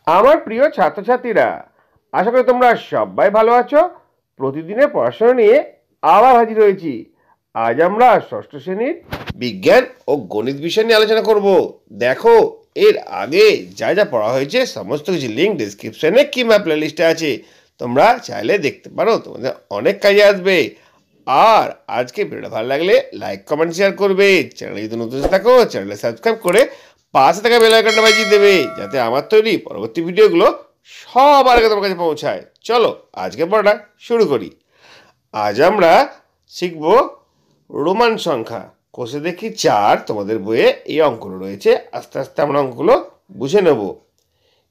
আমার প্রিয় ছাত্রছাত্রীরা, আশা করি তোমরা সবাই ভালো আছো। প্রতিদিনের পড়াশোনা নিয়ে আবার হাজির হয়েছি। আজ আমরা ষষ্ঠ শ্রেণীর বিজ্ঞান ও গণিত বিষয় নিয়ে আলোচনা করব। দেখো, এর আগে যা যা পড়া হয়েছে সমস্ত কিছু লিঙ্ক ডিসক্রিপশনে কিংবা প্লেলিস্টে আছে, তোমরা চাইলে দেখতে পারো, তোমাদের অনেক কাজে আসবে। আর আজকে ভিডিওটা ভালো লাগলে লাইক কমেন্ট শেয়ার করবে। চ্যানেলে যদি নতুন থাকো চ্যানেলে সাবস্ক্রাইব করে পাশে থাকা বেল আইকনটা বাজিয়ে দেবে, যাতে আমার তৈরি পরবর্তী ভিডিওগুলো সবার আগে তোমার কাছে পৌঁছায়। চলো আজকে পড়াটা শুরু করি। আজ আমরা শিখব রোমান সংখ্যা। কোষে দেখি 4, তোমাদের বইয়ে এই অঙ্কগুলো রয়েছে। আস্তে আস্তে আমরা অঙ্কগুলো বুঝে নেব।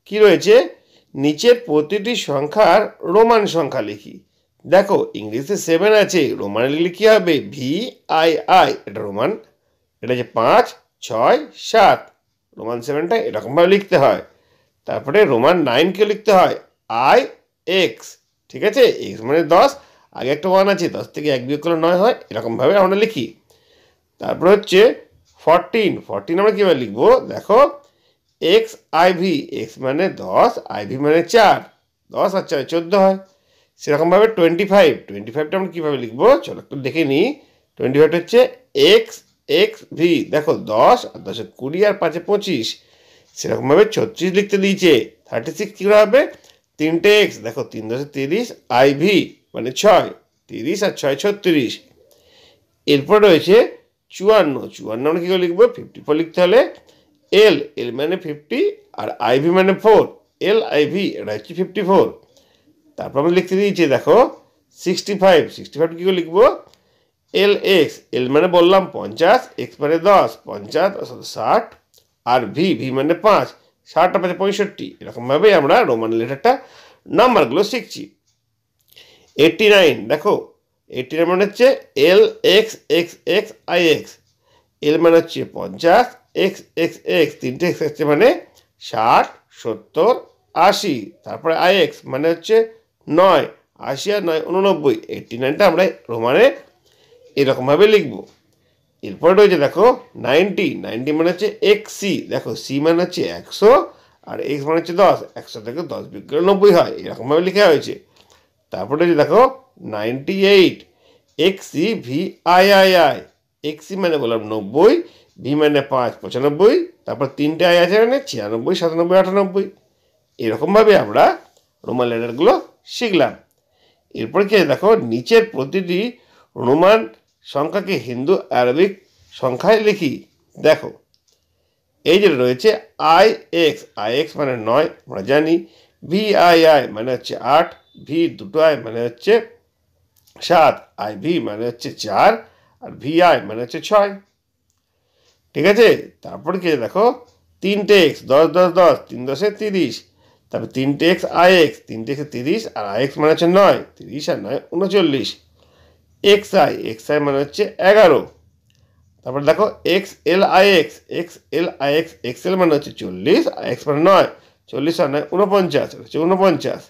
কি রয়েছে, নিচের প্রতিটি সংখ্যার রোমান সংখ্যা লিখি। দেখো, ইংলিশে 7 আছে, রোমানে লিখলে কি হবে? VII, এটা রোমান। এটা হচ্ছে 5, 6, 7। রোমান 7টা এরকমভাবে লিখতে হয়। তারপরে রোমান 9কে লিখতে হয় IX। ঠিক আছে, X মানে 10, আগে একটা 1 আছে, 10 থেকে 1 বিয়োগ করলে 9 হয়, এরকমভাবে আমরা লিখি। তারপরে হচ্ছে 14 আমরা কীভাবে লিখবো? দেখো, XIV, X মানে 10, IV মানে 4, 10 আর 4 14 হয়। সেরকমভাবে 25টা আমরা কীভাবে লিখবো? চলো একটু দেখে নিই। 25 হচ্ছে XXV। দেখো, 10 আর 10 20 আর 5 25, সেরকমভাবে 36 লিখতে দিয়েছে। 36 কী করে হবে? 3টে X, দেখো 3 10 30, IV মানে 6, 30 আর 6 36। এরপর রয়েছে 54 আমরা কী করে লিখবো? 54 লিখতে হলে L মানে 50 আর IV মানে 4, LIV, এটা হচ্ছে 54। তারপর আমরা লিখতে দিয়েছি, দেখো 65 কী করে লিখবো? LX, L মানে বললাম 50, X মানে 10, 50 60, আর V মানে 5, 60 আর 5 65। এরকমভাবে আমরা রোমান লেটারটা নাম্বারগুলো শিখছি। 89, দেখো 89 মানে হচ্ছে LXXXIX। L মানে হচ্ছে 50, XXX, 3টে X হচ্ছে মানে 60 70 80। তারপরে IX মানে হচ্ছে 9, 80 আর 9 89। 89টা আমরা রোমানে এরকমভাবে লিখব। এরপরে রয়েছে দেখো 90 মানে হচ্ছে XC। দেখো, C মানে হচ্ছে 100 আর X মানে হচ্ছে 10, 100 থেকে 10 বিয়োগ করে 90 হয়, এরকমভাবে লেখা হয়েছে। তারপরে রয়েছে দেখো 98, XCVIII। XC মানে বললাম 90, V মানে 5 95, তারপর 3টে I আছে মানে 96 97 98। এরকমভাবে আমরা রোমান লেটারগুলো শিখলাম। এরপরে কি দেখো, নিচের প্রতিটি রোমান সংখ্যাকে হিন্দু আরবিক সংখ্যায় লিখি। দেখো, এই যে রয়েছে IX মানে 9, আমরা জানি। VII মানে হচ্ছে 8, V দুটো I মানে হচ্ছে 7, IV মানে হচ্ছে 4, আর VI মানে হচ্ছে 6। ঠিক আছে, তারপরে কি দেখো 3টে X, 10 10 10, 3 10 30, তারপর 3টে X IX, 3টে X 30 আর IX মানে হচ্ছে 9, 30 আর 9 39। XI মানে হচ্ছে 11। তারপর দেখো XLIX, XL মানে হচ্ছে 40, IX মানে 9, 40 আর 9 49, হচ্ছে 49।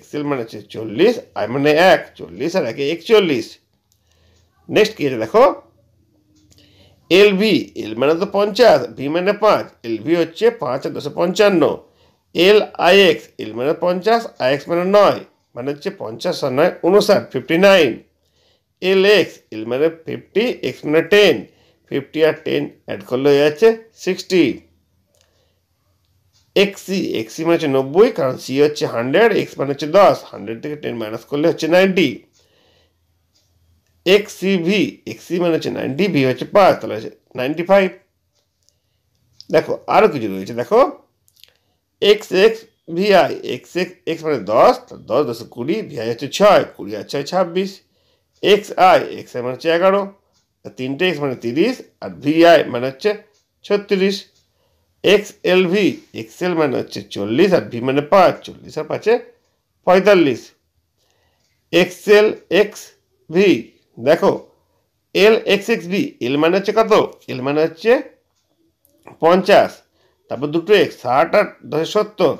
XL মানে হচ্ছে 40, I মানে 1, 40 আর 1 41। নেক্সট কি আছে দেখো, LV, L মানে তো 50, V মানে 5, LV হচ্ছে 5 আর 10 55। LIX, L মানে 50, IX মানে 9, মানে হচ্ছে 50 আর 9 59, 59। LX, L মানে 50, X মানে 10, 50 আর 10 অ্যাড করলে হয়ে যাচ্ছে 60। XC মানে হচ্ছে 90, কারণ C হচ্ছে 100, X মানে হচ্ছে 10, 100 থেকে 10 মাইনাস করলে হচ্ছে 90। XC মানে হচ্ছে 90, V হচ্ছে 5, তাহলে হচ্ছে 95। দেখো আরও কিছু রয়েছে, দেখো XXVI, X মানে 10, 10 10 20, VI হচ্ছে 6, 20 আর 6 26। XI মানে হচ্ছে 11, 3টে X মানে 30, আর VI মানে হচ্ছে 36। XL মানে হচ্ছে 40, আর V মানে 5, 40 আর 5 45। XLXV, দেখো LXXV, L মানে হচ্ছে কত? L মানে হচ্ছে 50, তারপর দুটো X 60 আর 10 70।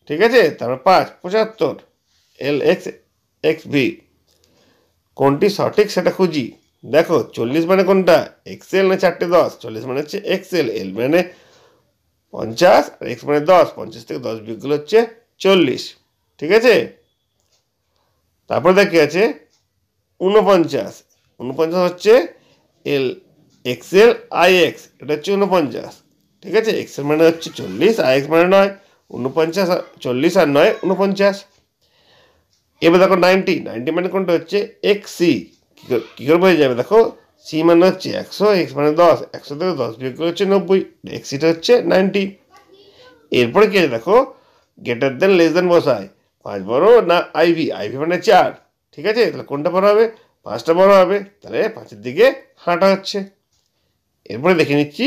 ঠিক আছে, তারপর 5 75। LXXV কোনটি সঠিক সেটা খুঁজি। দেখো 40 মানে কোনটা? XL না 4টে 10? 40 মানে হচ্ছে XL, L মানে 50 আর x মানে 10, 50 থেকে 10 বিয়োগ করলে হচ্ছে 40। ঠিক আছে, তারপরে দেখি আছে 49, 49 হচ্ছে এল এক্সেল আই এক্স, এটা হচ্ছে 49। ঠিক আছে, এক্সেল মানে হচ্ছে 40 আর এক্স মানে 9, 49 40 আর 9 49। এবার দেখো 90, 90 মানে কোনটা হচ্ছে এক্স সি, কী করে বোঝা যাবে? দেখো সি মানে হচ্ছে 100, এক্স মানে 10, 100 থেকে 10 বিয়োগ করে হচ্ছে 90, এক্স সিটা হচ্ছে 90। এরপরে কি আছে দেখো, গ্রেটার দেন লেস দেন বসায়, 5 বড় না আইভি, আইভি মানে 4। ঠিক আছে, তাহলে কোনটা বড় হবে? 5টা বড় হবে, তাহলে 5-এর দিকে হাঁটা হচ্ছে। এরপরে দেখে নিচ্ছি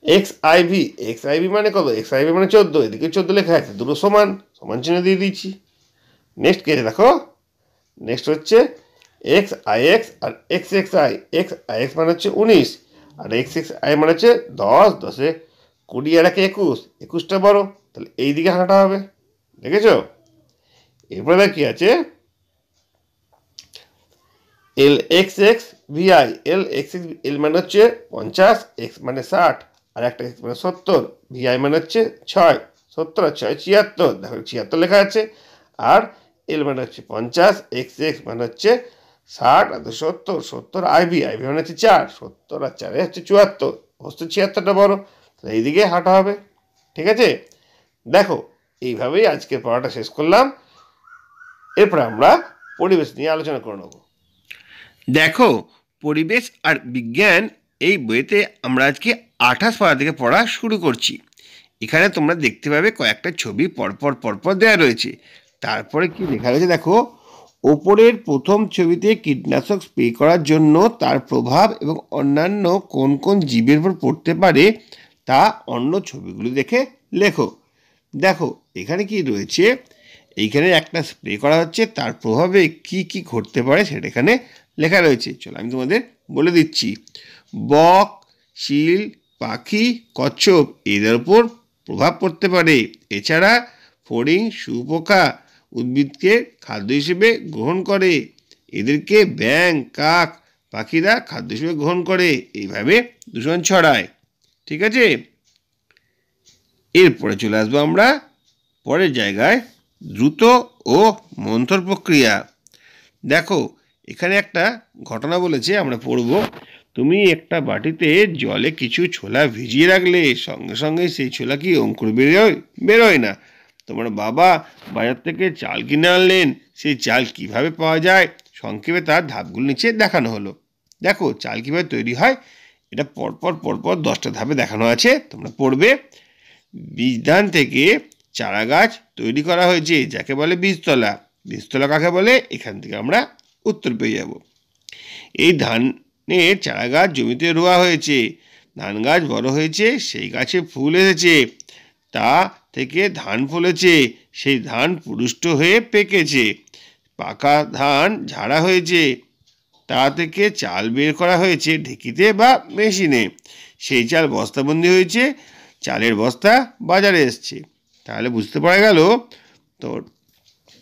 এক্স আইভি, এক্স আইভি মানে কত? এক্স আইভি মানে 14, এদিকে 14 লেখা আছে, দুটো সমান, সমান চিহ্ন দিয়ে দিয়েছি। নেক্সট কে দেখো, নেক্সট হচ্ছে X I X R X X I, X I X মানে হচ্ছে 19 আর এক্স এক্স আই মানে হচ্ছে 10, 10-এ 20 আর 1-এ 21, 21টা বড়, তাহলে এই দিকে হাঁটা হবে। দেখেছো? এরপরে দেখ কি আছে, L X x Vi, L X x, এল মানে হচ্ছে 50, এক্স মানে 60 আর একটা এক্স মানে 70, ভিআই মানে হচ্ছে 6, 70 আর 6 76, দেখো 76 লেখা আছে। আর এল মানে হচ্ছে 50, এক্স এক্স মানে হচ্ছে 60 আর 70, 70 আইভি, আইভি মানে হচ্ছে 4, 70 আর 4 হচ্ছে 74, হচ্ছে 76টা বড়, তাহলে এইদিকে হাঁটা হবে। ঠিক আছে, দেখো এইভাবেই আজকের পড়াটা শেষ করলাম। এরপর আমরা পরিবেশ নিয়ে আলোচনা করে নেব। দেখো, পরিবেশ আর বিজ্ঞান এই বইতে আমরা আজকে 28 পারা থেকে পড়া শুরু করছি। এখানে তোমরা দেখতে পাবে কয়েকটা ছবি পরপর পরপর দেওয়া রয়েছে। তারপরে কি লেখা রয়েছে দেখো, ওপরের প্রথম ছবিতে কীটনাশক স্প্রে করার জন্য তার প্রভাব এবং অন্যান্য কোন কোন জীবের উপর পড়তে পারে তা অন্য ছবিগুলো দেখে লেখো। দেখো এখানে কি রয়েছে, এইখানে একটা স্প্রে করা হচ্ছে, তার প্রভাবে কি কি ঘটতে পারে সেটা এখানে লেখা রয়েছে। চলো আমি তোমাদের বলে দিচ্ছি। বক, চিল, পাখি, কচ্ছপ এদের উপর প্রভাব পড়তে পারে। এছাড়া ফড়িং, শুঁয়োপোকা উদ্ভিদকে খাদ্য হিসেবে গ্রহণ করে। এদেরকে ব্যাঙ, কাক পাখিরা খাদ্য হিসেবে গ্রহণ করে, এইভাবে দূষণ ছড়ায়। ঠিক আছে, এরপরে চলে আসবো আমরা পরের জায়গায়, দ্রুত ও মন্থর প্রক্রিয়া। দেখো এখানে একটা ঘটনা বলেছে, আমরা পড়ব। তুমি একটা বাটিতে জলে কিছু ছোলা ভিজিয়ে রাখলে, সঙ্গে সঙ্গে সেই ছোলা কি অঙ্কুর বেরোয় না। তোমার বাবা বাজার থেকে চাল কিনে আনলেন, সেই চাল কিভাবে পাওয়া যায় সংক্ষেপে তার ধাপগুলো নিচে দেখানো হলো। দেখো চাল কীভাবে তৈরি হয়, এটা পরপর পরপর 10টা ধাপে দেখানো আছে, তোমরা পড়বে। বীজধান থেকে চারা গাছ তৈরি করা হয়েছে, যাকে বলে বীজতলা। বীজতলা কাকে বলে, এখান থেকে আমরা উত্তর পেয়ে যাব। এই ধানের চারা গাছ জমিতে রোয়া হয়েছে, ধান গাছ বড় হয়েছে, সেই গাছে ফুল এসেছে, তা থেকে ধান ফলেছে, সেই ধান পুষ্ট হয়ে পেকেছে। পাকা ধান ঝাড়া হয়েছে, তা থেকে চাল বের করা হয়েছে ঢেকিতে বা মেশিনে, সেই চাল বস্তাবন্দি হয়েছে, চালের বস্তা বাজারে এসছে। তাহলে বুঝতে পারা গেল তো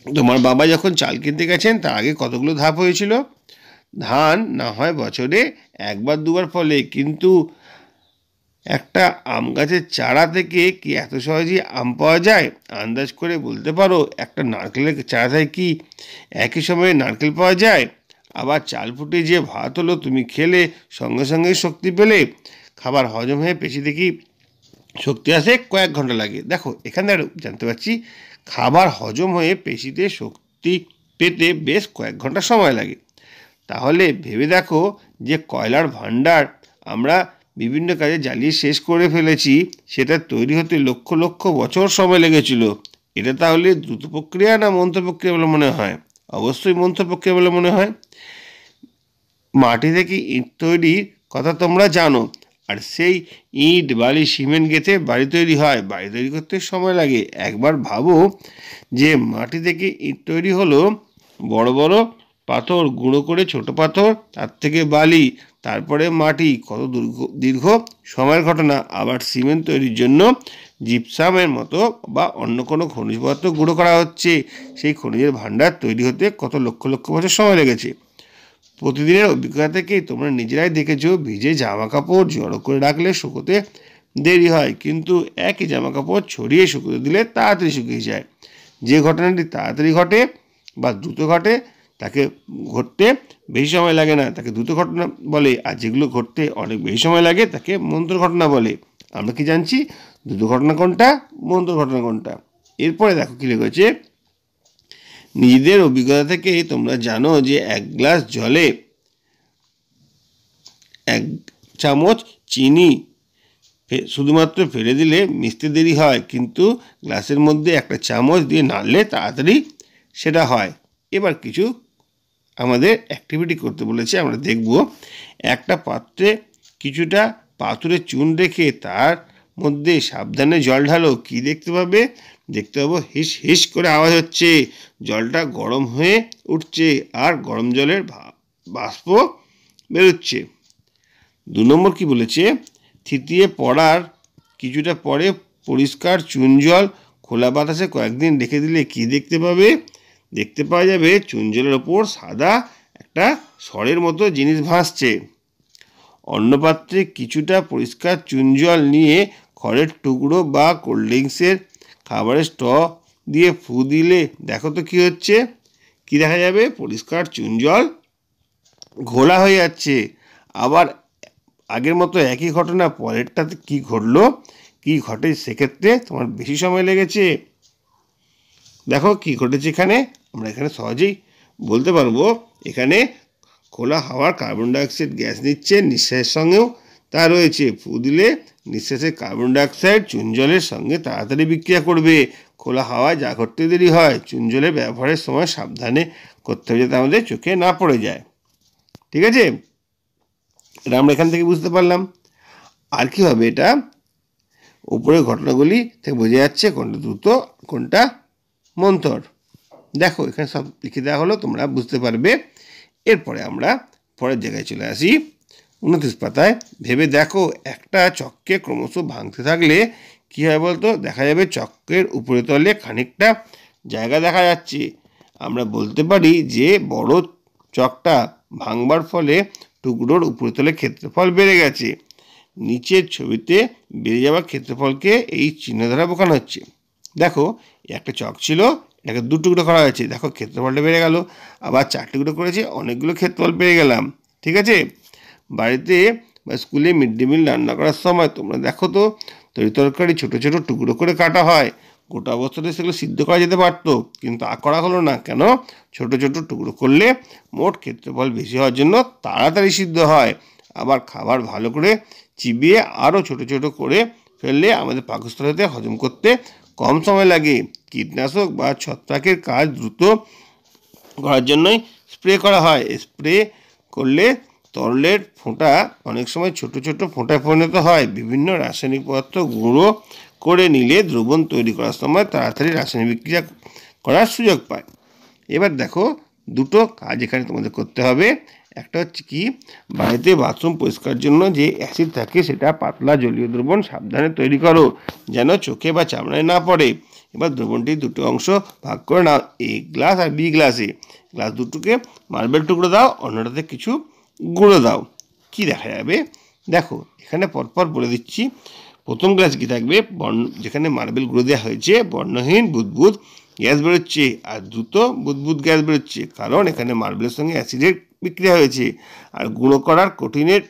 তোমার বাবা যখন চাল কিনতে গেছেন তার আগে কতগুলো ধাপ হয়েছিল। ধান না হয় বছরে একবার দুবার ফলে, কিন্তু একটা আম গাছের চারা থেকে কি এত সহজেই আম পাওয়া যায়? আন্দাজ করে বলতে পারো একটা নারকেলের চারা থেকে কি একই সময়ে নারকেল পাওয়া যায়? আবার চাল ফুটে যে ভাত হলো, তুমি খেলে সঙ্গে সঙ্গে শক্তি পেলে, খাবার হজম হয়ে পেশি দেখি শক্তি আসে কয়েক ঘন্টা লাগে। দেখো এখানে জানতে পারছি খাবার হজম হয়ে পেশিতে শক্তি পেতে বেশ কয়েক ঘন্টা সময় লাগে। তাহলে ভেবে দেখো যে কয়লার ভাণ্ডার আমরা বিভিন্ন কাজে জ্বালিয়ে শেষ করে ফেলেছি, সেটা তৈরি হতে লক্ষ লক্ষ বছর সময় লেগেছিল। এটা তাহলে দ্রুত প্রক্রিয়া না মন্থর প্রক্রিয়া বলে মনে হয়? অবশ্যই মন্থর প্রক্রিয়া বলে মনে হয়। মাটি থেকে ইট তৈরির কথা তোমরা জানো, আর সেই ইট বালি সিমেন্ট গেঁথে বাড়ি তৈরি হয়। বাড়ি তৈরি করতে সময় লাগে। একবার ভাবো যে মাটি থেকে ইট তৈরি হলো, বড় বড় পাথর গুঁড়ো করে ছোট পাথর, তার থেকে বালি, তারপরে মাটি, কত দীর্ঘ সময়ের ঘটনা। আবার সিমেন্ট তৈরির জন্য জিপসামের মতো বা অন্য কোনো খনিজ পদার্থ গুঁড়ো করা হচ্ছে, সেই খনিজের ভাণ্ডার তৈরি হতে কত লক্ষ লক্ষ বছর সময় লেগেছে। প্রতিদিনের অভিজ্ঞতা থেকেই তোমরা নিজেরাই দেখেছো, ভিজে জামা কাপড় জড়ো করে রাখলে শুকোতে দেরি হয়, কিন্তু একই জামা কাপড় ছড়িয়ে শুকিয়ে দিলে তাড়াতাড়ি শুকিয়ে যায়। যে ঘটনাটি তাড়াতাড়ি ঘটে বা দ্রুত ঘটে তাকে ঘটতে বেশি সময় লাগে না, তাকে দ্রুত ঘটনা বলে। আর যেগুলো ঘটতে অনেক বেশি সময় লাগে তাকে মন্থর ঘটনা বলে। আমরা কি জানছি দ্রুত ঘটনা কোনটা, মন্থর ঘটনা কোনটা? এরপরে দেখো কি লিখেছে, নিজেদের অভিজ্ঞতা থেকে তোমরা জানো যে 1 গ্লাস জলে 1 চামচ চিনি শুধুমাত্র ফেলে দিলে মিশতে দেরি হয়, কিন্তু গ্লাসের মধ্যে 1 চামচ দিয়ে নাড়লে তাড়াতাড়ি সেটা হয়। এবার কিছু আমাদের অ্যাক্টিভিটি করতে বলেছে, আমরা দেখব। একটা পাত্রে কিছুটা পাথরের চুন রেখে তার মধ্যে সাবধানে জল ঢালো। কি দেখতে পাবে? দেখতে পাবো হিস হিস করে আওয়াজ হচ্ছে, জলটা গরম হয়ে উঠছে আর গরম জলের বাষ্প বেরোচ্ছে। 2 নম্বর কি বলেছে, থিতিয়ে পড়ার কিছুটা পরে পরিষ্কার চুন জল খোলা বাতাসে কয়েকদিন রেখে দিলে কি দেখতে পাবে? দেখতে পাওয়া যাবে চুন জলের ওপর সাদা একটা সরের মতো জিনিস ভাসছে। অন্য পাত্রে কিছুটা পরিষ্কার চুন জল নিয়ে খড়ের টুকরো বা কোল্ড ড্রিঙ্কসের খাবারের স্ট দিয়ে ফু দিলে দেখো তো কি হচ্ছে? কি দেখা যাবে? পরিষ্কার চুন জল ঘোলা হয়ে যাচ্ছে। আবার আগের মতো একই ঘটনা পরেরটাতে কি ঘটলো, কি ঘটে সেক্ষেত্রে তোমার বেশি সময় লেগেছে? দেখো কি ঘটেছে এখানে, আমরা এখানে সহজেই বলতে পারবো। এখানে খোলা হাওয়ার কার্বন ডাইঅক্সাইড গ্যাস নিচ্ছে, নিঃশ্বাসের সঙ্গেও তা রয়েছে। ফু দিলে নিঃশ্বাসের কার্বন ডাইঅক্সাইড চুন জলের সঙ্গে তাড়াতাড়ি বিক্রিয়া করবে। খোলা হাওয়ায় যা ঘটতে দেরি হয়। চুন জলের ব্যবহারের সময় সাবধানে করতে হবে যাতে আমাদের চোখে না পড়ে যায়। ঠিক আছে, এটা আমরা এখান থেকে বুঝতে পারলাম। আর কি হবে, এটা উপরের ঘটনাগুলি থেকে বোঝা যাচ্ছে কোনটা দ্রুত কোনটা মন্থর। দেখো এখানে সব লিখে দেওয়া হলো, তোমরা বুঝতে পারবে। এরপরে আমরা পরের জায়গায় চলে আসি। 29 পাতায় ভেবে দেখো, একটা চক্কে ক্রমশ ভাঙতে থাকলে কী হয় বলতো? দেখা যাবে চক্রের উপরে তলে খানিকটা জায়গা দেখা যাচ্ছে। আমরা বলতে পারি যে বড় চকটা ভাঙবার ফলে টুকরোর উপরে তলে ক্ষেত্রফল বেড়ে গেছে। নিচের ছবিতে বেড়ে যাওয়া ক্ষেত্রফলকে এই চিহ্ন দ্বারা বোঝানো হচ্ছে। দেখো একটা চক ছিল, এটাকে 2 টুকরো করা হয়েছে, দেখো ক্ষেত্রফলটা বেড়ে গেল। আবার 4 টুকরো করেছে, অনেকগুলো ক্ষেত্রফল পেয়ে গেলাম। ঠিক আছে, বাড়িতে বা স্কুলে মিড ডে মিল রান্না করার সময় তোমরা দেখো তো তরি তরকারি ছোটো ছোটো টুকরো করে কাটা হয়। গোটা অবস্থাতে সেগুলো সিদ্ধ করা যেতে পারতো, কিন্তু করা হলো না কেন? ছোটো ছোটো টুকরো করলে মোট ক্ষেত্রফল বেশি হওয়ার জন্য তাড়াতাড়ি সিদ্ধ হয়। আবার খাবার ভালো করে চিবিয়ে আরও ছোটো ছোটো করে ফেললে আমাদের পাকস্থলীতে হজম করতে কম সময় লাগে। কীটনাশক বা ছত্রাকের কাজ দ্রুত করার জন্যই স্প্রে করা হয়। স্প্রে করলে তরলের ফোঁটা অনেক সময় ছোট ছোট ফোঁটায় পরিণত হয়। বিভিন্ন রাসায়নিক পদার্থ গুঁড়ো করে নিলে দ্রবণ তৈরি করার সময় তাড়াতাড়ি রাসায়নিক বিক্রিয়া করার সুযোগ পায়। এবার দেখো 2টো কাজ এখানে তোমাদের করতে হবে। একটা হচ্ছে কি, বাড়িতে বাথরুম পরিষ্কার জন্য যে অ্যাসিড থাকে সেটা পাতলা জলীয় দ্রবণ সাবধানে তৈরি করো, যেন চোখে বা চামড়ায় না পড়ে। এবার দ্রবণটি 2টো অংশ ভাগ করে নাও, এ গ্লাস আর বি গ্লাসে। গ্লাস 2টোকে মার্বেল টুকরো দাও, অন্যটাতে কিছু গুঁড়ো দাও। কি দেখা যাবে দেখো, এখানে পরপর বলে দিচ্ছি। প্রথম গ্লাস কি থাকবে, যেখানে মার্বেল গুঁড়ো দেওয়া হয়েছে বর্ণহীন বুদবুদ গ্যাস বেরোচ্ছে আর দ্রুত বুদবুদ গ্যাস বেরোচ্ছে, কারণ এখানে মার্বেলের সঙ্গে অ্যাসিডের বিক্রিয়া হয়েছে আর গুঁড়ো করার কঠিনের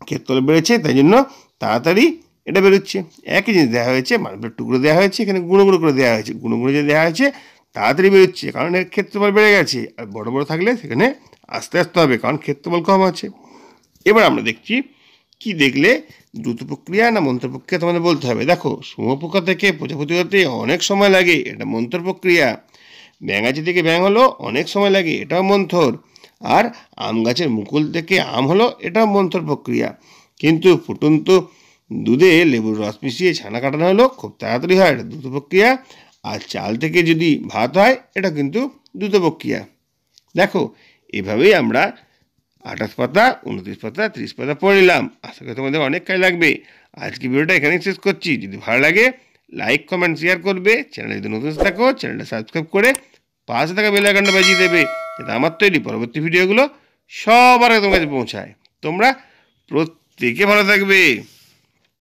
ক্ষেত্রফল বেড়েছে, তাই জন্য তাড়াতাড়ি এটা বেরোচ্ছে। একই জিনিস দেওয়া হয়েছে, মার্বেল টুকরো দেওয়া হয়েছে, এখানে গুঁড়ো গুঁড়ো করে দেওয়া হয়েছে। গুঁড়ো গুঁড়ো যে দেওয়া হয়েছে তাড়াতাড়ি বেরোচ্ছে, কারণ এর ক্ষেত্রফল বেড়ে গেছে। আর বড় বড় থাকলে সেখানে আস্তে আস্তে হবে, কারণ ক্ষেত্রফল কম আছে। এবার আমরা দেখছি কি দেখলে দ্রুত প্রক্রিয়া না মন্থর প্রক্রিয়া তোমাদের বলতে হবে। দেখো, শুঁয়োপোকা থেকে প্রজাপতি হতে অনেক সময় লাগে, এটা মন্থর প্রক্রিয়া। ব্যাঙাচি থেকে ব্যাঙ হলো অনেক সময় লাগে, এটাও মন্থর। আর আম গাছের মুকুল থেকে আম হলো, এটাও মন্থর প্রক্রিয়া। কিন্তু ফুটন্ত দুধে লেবুর রস মিশিয়ে ছানা কাটানো হলো খুব তাড়াতাড়ি হয়, এটা দ্রুত প্রক্রিয়া। আর চাল থেকে যদি ভাত হয় এটা কিন্তু দ্রুত প্রক্রিয়া। দেখো এভাবেই আমরা 28 পাতা, 29 পাতা, 30 পাতা পড়ে নিলাম। আশা করি তোমাদের অনেক কাজ লাগবে। আজকে ভিডিওটা এখানেই শেষ করছি। যদি ভালো লাগে লাইক কমেন্ট শেয়ার করবে। চ্যানেলে যদি নতুন থাকো চ্যানেলটা সাবস্ক্রাইব করে পাশে থাকা বেল আইকনটা বাজিয়ে দেবে, যাতে আমার তৈরি পরবর্তী ভিডিওগুলো সবার আগে তোমার কাছে পৌঁছায়। তোমরা প্রত্যেকে ভালো থাকবে।